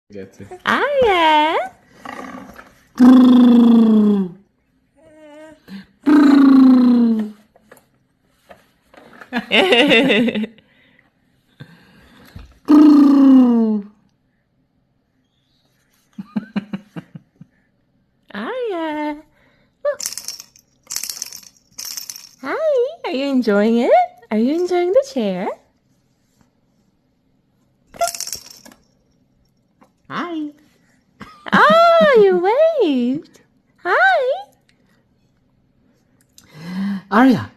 Get it. Aria. Aria. Look. Hi, are you enjoying it? Are you enjoying the chair? Hi. Oh, you waved. Hi. Aria.